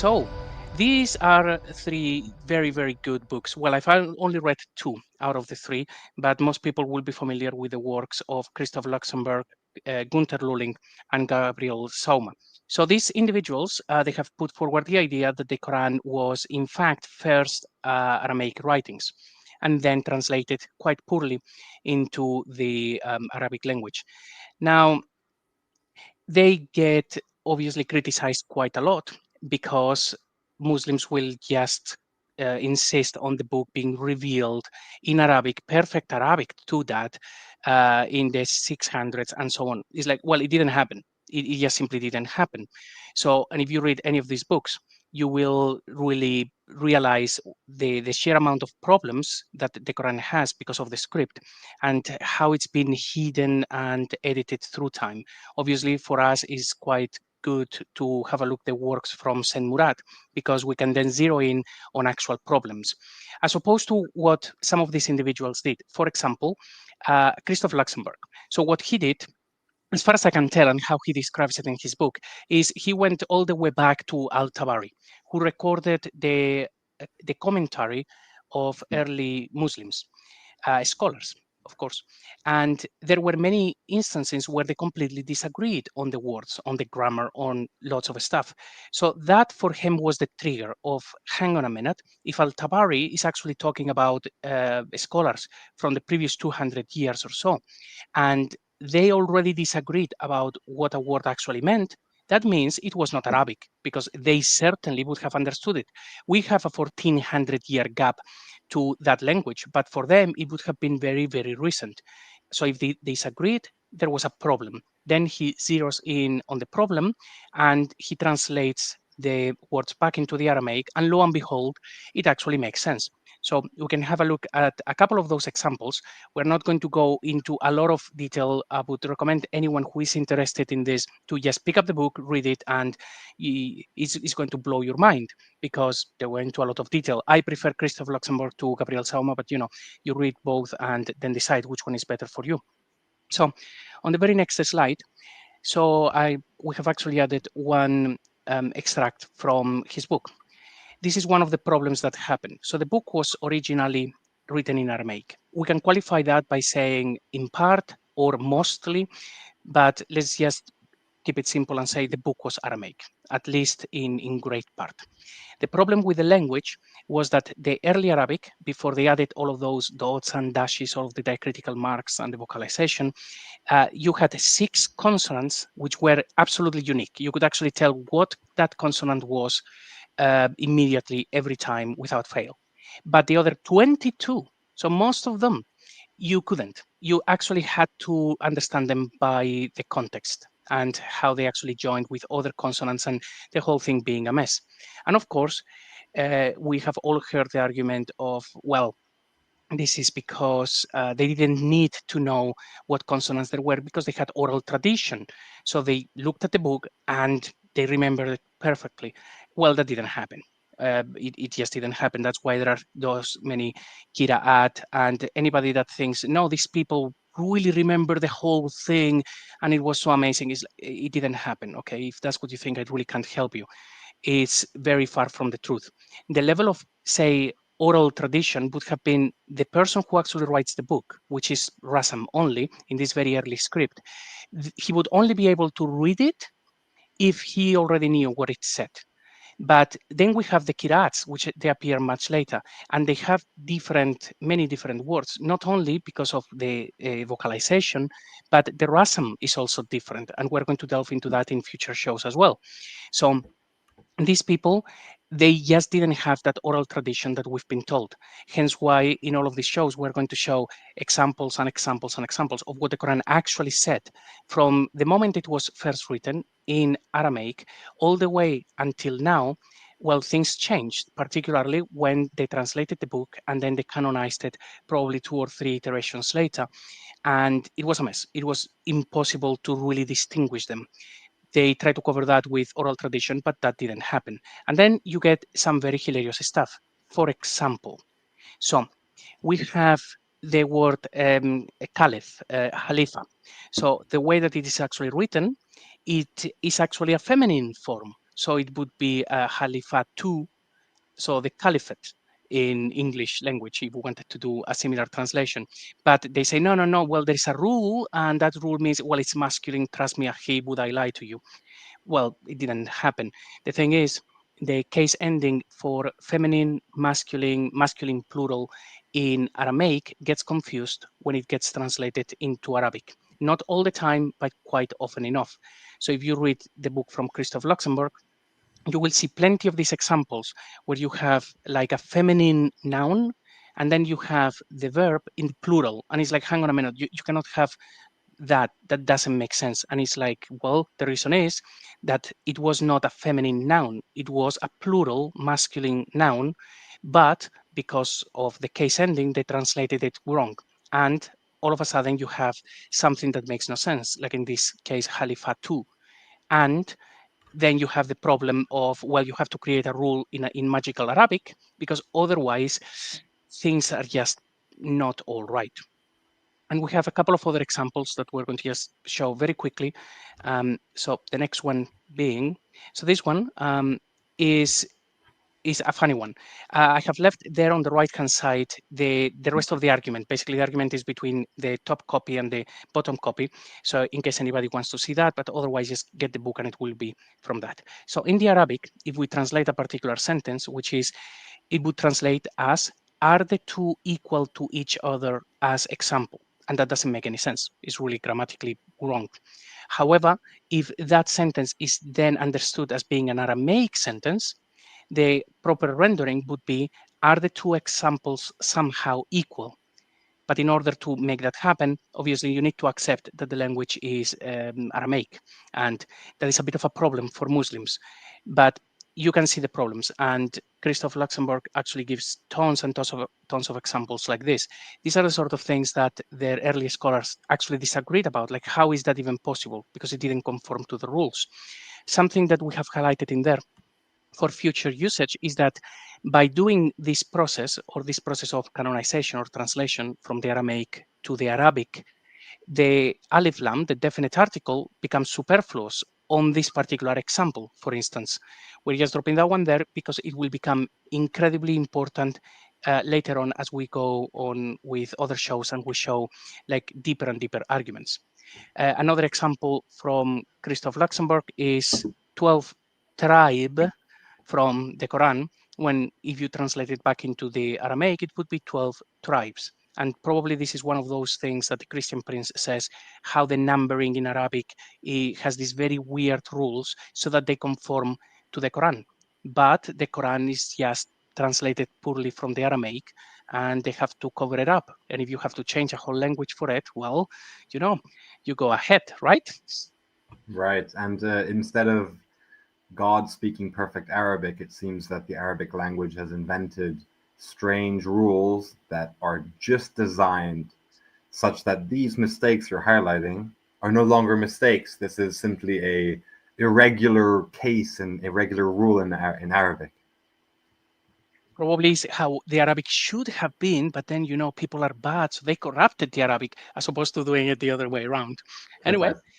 So these are three very, very good books. Well, I've only read two out of the three, but most people will be familiar with the works of Christoph Luxemburg, Gunther Lulling, and Gabriel Sauma. So these individuals, they have put forward the idea that the Quran was, in fact, first Aramaic writings, and then translated quite poorly into the Arabic language. Now, they get obviously criticized quite a lot because Muslims will just insist on the book being revealed in Arabic, perfect Arabic to that, in the 600s and so on. It's like, well, it didn't happen. It just simply didn't happen. So, and if you read any of these books, you will really realize the sheer amount of problems that the Quran has because of the script and how it's been hidden and edited through time. Obviously, for us, is quite good to have a look at the works from Saint Murad because we can then zero in on actual problems, as opposed to what some of these individuals did. For example, Christoph Luxemburg. So what he did, as far as I can tell, and how he describes it in his book, is he went all the way back to Al-Tabari, who recorded the commentary of early Muslims, scholars, of course. And there were many instances where they completely disagreed on the words, on the grammar, on lots of stuff. So that for him was the trigger of, hang on a minute, if Al-Tabari is actually talking about scholars from the previous 200 years or so, and they already disagreed about what a word actually meant, that means it was not Arabic because they certainly would have understood it. We have a 1400-year gap to that language, but for them, it would have been very, very recent. So if they disagreed, there was a problem. Then he zeroes in on the problem and he translates the words back into the Aramaic, and lo and behold, it actually makes sense. So we can have a look at a couple of those examples. We're not going to go into a lot of detail. I would recommend anyone who is interested in this to just pick up the book, read it, and it's going to blow your mind because they went into a lot of detail. I prefer Christoph Luxemburg to Gabriel Sauma, but you read both and then decide which one is better for you. So on the very next slide, so we have actually added one extract from his book. This is one of the problems that happened. So the book was originally written in Aramaic. We can qualify that by saying in part or mostly, but let's just keep it simple and say the book was Aramaic, at least in great part. The problem with the language was that the early Arabic, before they added all of those dots and dashes, all of the diacritical marks and the vocalization, you had 6 consonants which were absolutely unique. You could actually tell what that consonant was immediately every time without fail. But the other 22, so most of them, you couldn't. You actually had to understand them by the context and how they actually joined with other consonants and the whole thing being a mess. And of course, we have all heard the argument of, well, this is because they didn't need to know what consonants there were because they had oral tradition. So they looked at the book and they remembered it perfectly. Well, that didn't happen. It just didn't happen. That's why there are those many Kira'at, and anybody that thinks, no, these people really remember the whole thing and it was so amazing, it didn't happen. Okay, if that's what you think, I really can't help you. It's very far from the truth. The level of, say, oral tradition would have been the person who actually writes the book, which is Rasam only in this very early script. He would only be able to read it if he already knew what it said. But then we have the kirats, which they appear much later, and they have many different words, not only because of the vocalization, but the rasam is also different. And we're going to delve into that in future shows as well. So these people, they just didn't have that oral tradition that we've been told. Hence why in all of these shows, we're going to show examples and examples and examples of what the Quran actually said from the moment it was first written in Aramaic all the way until now. Well, things changed, particularly when they translated the book and then they canonized it probably 2 or 3 iterations later. And it was a mess. It was impossible to really distinguish them. They try to cover that with oral tradition, but that didn't happen. And then you get some very hilarious stuff. For example, so we have the word caliph, So the way that it is actually written, it is actually a feminine form. so it would be Halifat 2, so the caliphate in English language, if we wanted to do a similar translation. But they say, no, no, no, well, there's a rule, and that rule means, well, it's masculine, trust me, he would I lie to you. Well, it didn't happen. The thing is, the case ending for feminine, masculine plural in Aramaic gets confused when it gets translated into Arabic. Not all the time, but quite often enough. So if you read the book from Christoph Luxemburg, you will see plenty of these examples where you have like a feminine noun and then you have the verb in plural. And it's like, hang on a minute, you cannot have that doesn't make sense. And it's like, well, the reason is that it was not a feminine noun, it was a plural masculine noun, but because of the case ending they translated it wrong, and all of a sudden you have something that makes no sense, like in this case halifatu. And then you have the problem of, well, you have to create a rule in magical Arabic, because otherwise things are just not all right. And we have a couple of other examples that we're going to just show very quickly. So the next one being, so this one is a funny one. I have left there on the right-hand side the rest of the argument. Basically, the argument is between the top copy and the bottom copy. So in case anybody wants to see that, but otherwise just get the book and it will be from that. So in the Arabic, if we translate a particular sentence, which is, it would translate as, are the two equal to each other as example? And that doesn't make any sense. It's really grammatically wrong. However, if that sentence is then understood as being an Aramaic sentence, the proper rendering would be, are the two examples somehow equal? But in order to make that happen, obviously you need to accept that the language is Aramaic, and that is a bit of a problem for Muslims. But you can see the problems, and Christoph Luxemburg actually gives tons and tons of examples like this. These are the sort of things that their early scholars actually disagreed about, like how is that even possible? Because it didn't conform to the rules. Something that we have highlighted in there for future usage is that by doing this process, or this process of canonization or translation from the Aramaic to the Arabic, the alif lam, the definite article, becomes superfluous on this particular example. For instance, we're just dropping that one there because it will become incredibly important later on as we go on with other shows and we show like deeper and deeper arguments. Another example from Christoph Luxemburg is 12 tribe from the Koran, when if you translate it back into the Aramaic, it would be 12 tribes. And probably this is one of those things that the Christian Prince says, how the numbering in Arabic has these very weird rules so that they conform to the Quran. But the Quran is just translated poorly from the Aramaic, and they have to cover it up. And if you have to change a whole language for it, well, you know, you go ahead, right? Right. And instead of God speaking perfect Arabic, it seems that the Arabic language has invented strange rules that are just designed such that these mistakes you're highlighting are no longer mistakes. This is simply a irregular case and irregular rule in Arabic. Probably is how the Arabic should have been, but then people are bad, so they corrupted the Arabic as opposed to doing it the other way around. Anyway, Precisely.